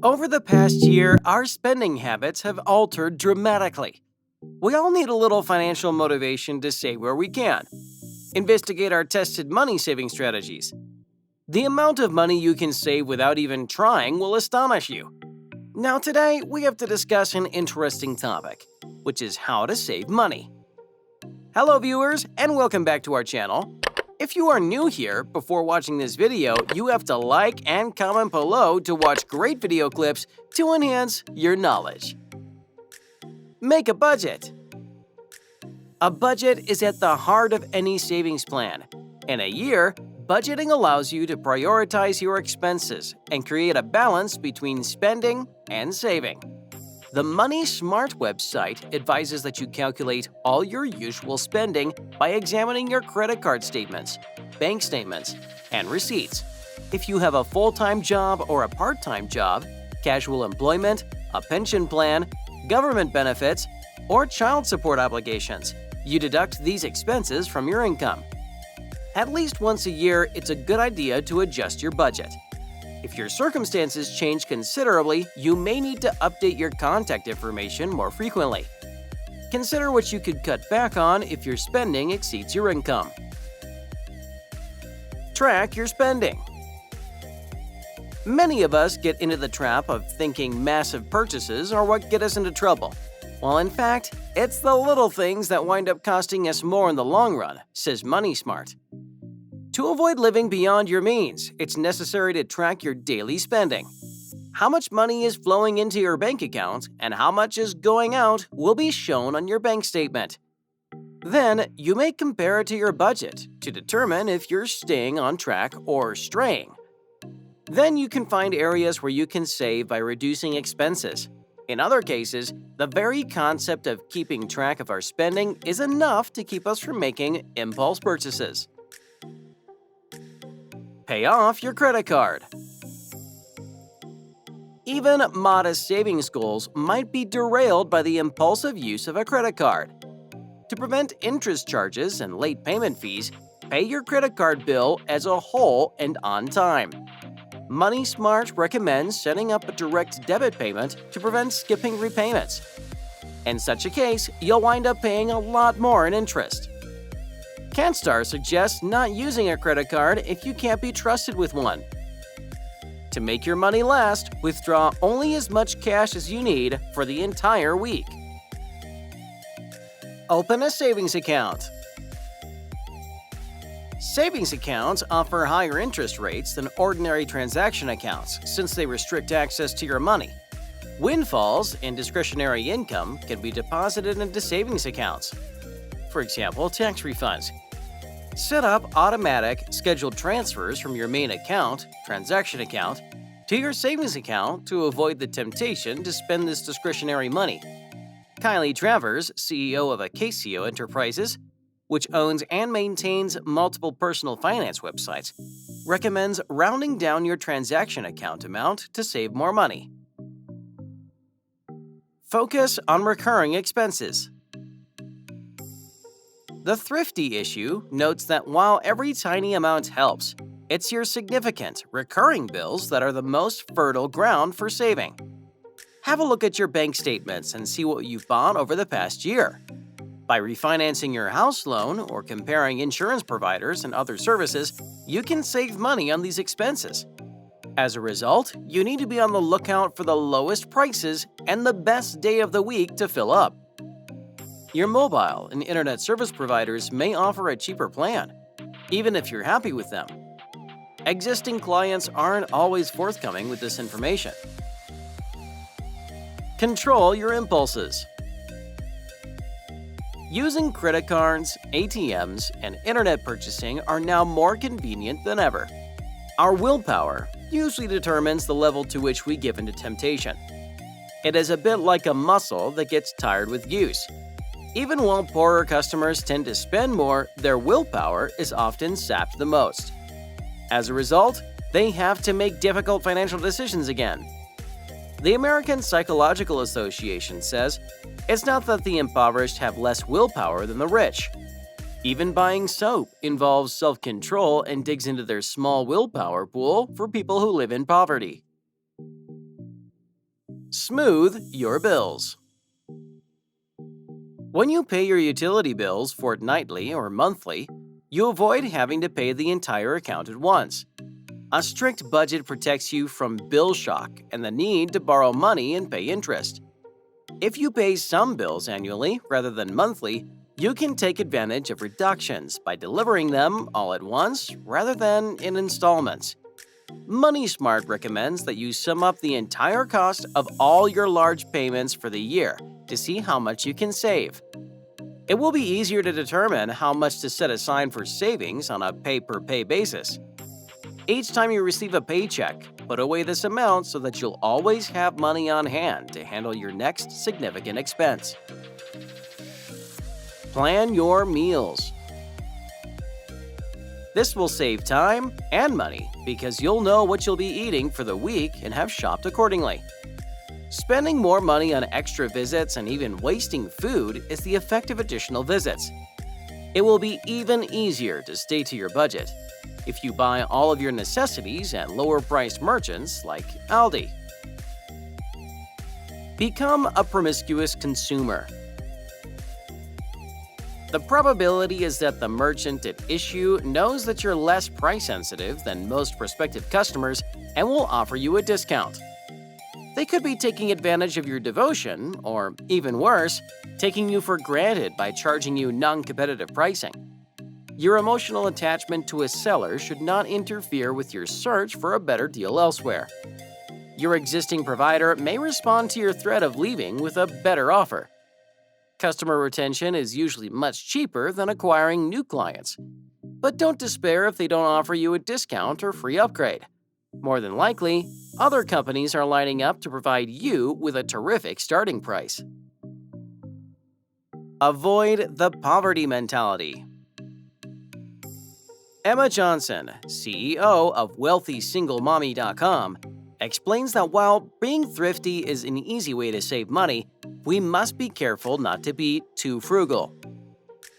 Over the past year, our spending habits have altered dramatically. We all need a little financial motivation to save where we can. Investigate our tested money-saving strategies. The amount of money you can save without even trying will astonish you. Now today, we have to discuss an interesting topic, which is how to save money. Hello viewers, and welcome back to our channel. If you are new here, before watching this video, you have to like and comment below to watch great video clips to enhance your knowledge. Make a budget. A budget is at the heart of any savings plan. In a year, budgeting allows you to prioritize your expenses and create a balance between spending and saving. The Money Smart website advises that you calculate all your usual spending by examining your credit card statements, bank statements, and receipts. If you have a full-time job or a part-time job, casual employment, a pension plan, government benefits, or child support obligations, you deduct these expenses from your income. At least once a year, it's a good idea to adjust your budget. If your circumstances change considerably, you may need to update your contact information more frequently. Consider what you could cut back on if your spending exceeds your income. Track your spending. Many of us get into the trap of thinking massive purchases are what get us into trouble, while in fact, it's the little things that wind up costing us more in the long run, says Money Smart. To avoid living beyond your means, it's necessary to track your daily spending. How much money is flowing into your bank account and how much is going out will be shown on your bank statement. Then, you may compare it to your budget to determine if you're staying on track or straying. Then you can find areas where you can save by reducing expenses. In other cases, the very concept of keeping track of our spending is enough to keep us from making impulse purchases. Pay off your credit card. Even modest savings goals might be derailed by the impulsive use of a credit card. To prevent interest charges and late payment fees, pay your credit card bill as a whole and on time. Money Smart recommends setting up a direct debit payment to prevent skipping repayments. In such a case, you'll wind up paying a lot more in interest. CanStar suggests not using a credit card if you can't be trusted with one. To make your money last, withdraw only as much cash as you need for the entire week. Open a savings account. Savings accounts offer higher interest rates than ordinary transaction accounts since they restrict access to your money. Windfalls in discretionary income can be deposited into savings accounts. For example, tax refunds. Set up automatic, scheduled transfers from your main account, transaction account, to your savings account to avoid the temptation to spend this discretionary money. Kylie Travers, CEO of Acacio Enterprises, which owns and maintains multiple personal finance websites, recommends rounding down your transaction account amount to save more money. Focus on recurring expenses. The Thrifty issue notes that while every tiny amount helps, it's your significant, recurring bills that are the most fertile ground for saving. Have a look at your bank statements and see what you've bought over the past year. By refinancing your house loan or comparing insurance providers and other services, you can save money on these expenses. As a result, you need to be on the lookout for the lowest prices and the best day of the week to fill up. Your mobile and internet service providers may offer a cheaper plan, even if you're happy with them. Existing clients aren't always forthcoming with this information. Control your impulses. Using credit cards, ATMs, and internet purchasing are now more convenient than ever. Our willpower usually determines the level to which we give into temptation. It is a bit like a muscle that gets tired with use. Even while poorer customers tend to spend more, their willpower is often sapped the most. As a result, they have to make difficult financial decisions again. The American Psychological Association says, it's not that the impoverished have less willpower than the rich. Even buying soap involves self-control and digs into their small willpower pool for people who live in poverty. Smooth your bills. When you pay your utility bills fortnightly or monthly, you avoid having to pay the entire account at once. A strict budget protects you from bill shock and the need to borrow money and pay interest. If you pay some bills annually rather than monthly, you can take advantage of reductions by delivering them all at once rather than in installments. Money Smart recommends that you sum up the entire cost of all your large payments for the year to see how much you can save. It will be easier to determine how much to set aside for savings on a pay-per-pay basis. Each time you receive a paycheck, put away this amount so that you'll always have money on hand to handle your next significant expense. Plan your meals. This will save time and money because you'll know what you'll be eating for the week and have shopped accordingly. Spending more money on extra visits and even wasting food is the effect of additional visits. It will be even easier to stay to your budget if you buy all of your necessities at lower-priced merchants like Aldi. Become a promiscuous consumer. The probability is that the merchant at issue knows that you're less price-sensitive than most prospective customers and will offer you a discount. They could be taking advantage of your devotion, or even worse, taking you for granted by charging you non-competitive pricing. Your emotional attachment to a seller should not interfere with your search for a better deal elsewhere. Your existing provider may respond to your threat of leaving with a better offer. Customer retention is usually much cheaper than acquiring new clients. But don't despair if they don't offer you a discount or free upgrade. More than likely, other companies are lining up to provide you with a terrific starting price. Avoid the poverty mentality. Emma Johnson, CEO of WealthySingleMommy.com, explains that while being thrifty is an easy way to save money, we must be careful not to be too frugal.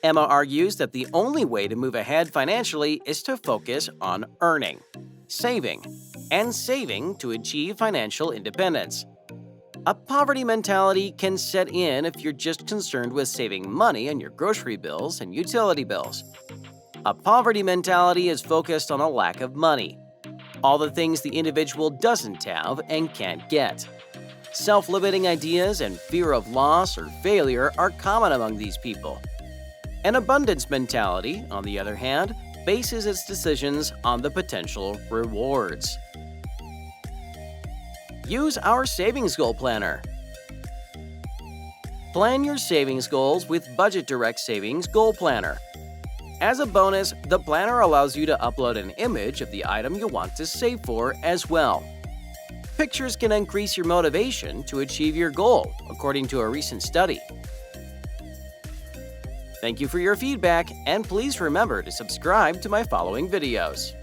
Emma argues that the only way to move ahead financially is to focus on earning, saving, and saving to achieve financial independence. A poverty mentality can set in if you're just concerned with saving money on your grocery bills and utility bills. A poverty mentality is focused on a lack of money, all the things the individual doesn't have and can't get. Self-limiting ideas and fear of loss or failure are common among these people. An abundance mentality, on the other hand, bases its decisions on the potential rewards. Use our Savings Goal Planner. Plan your savings goals with Budget Direct Savings Goal Planner. As a bonus, the planner allows you to upload an image of the item you want to save for as well. Pictures can increase your motivation to achieve your goal, according to a recent study. Thank you for your feedback, and please remember to subscribe to my following videos.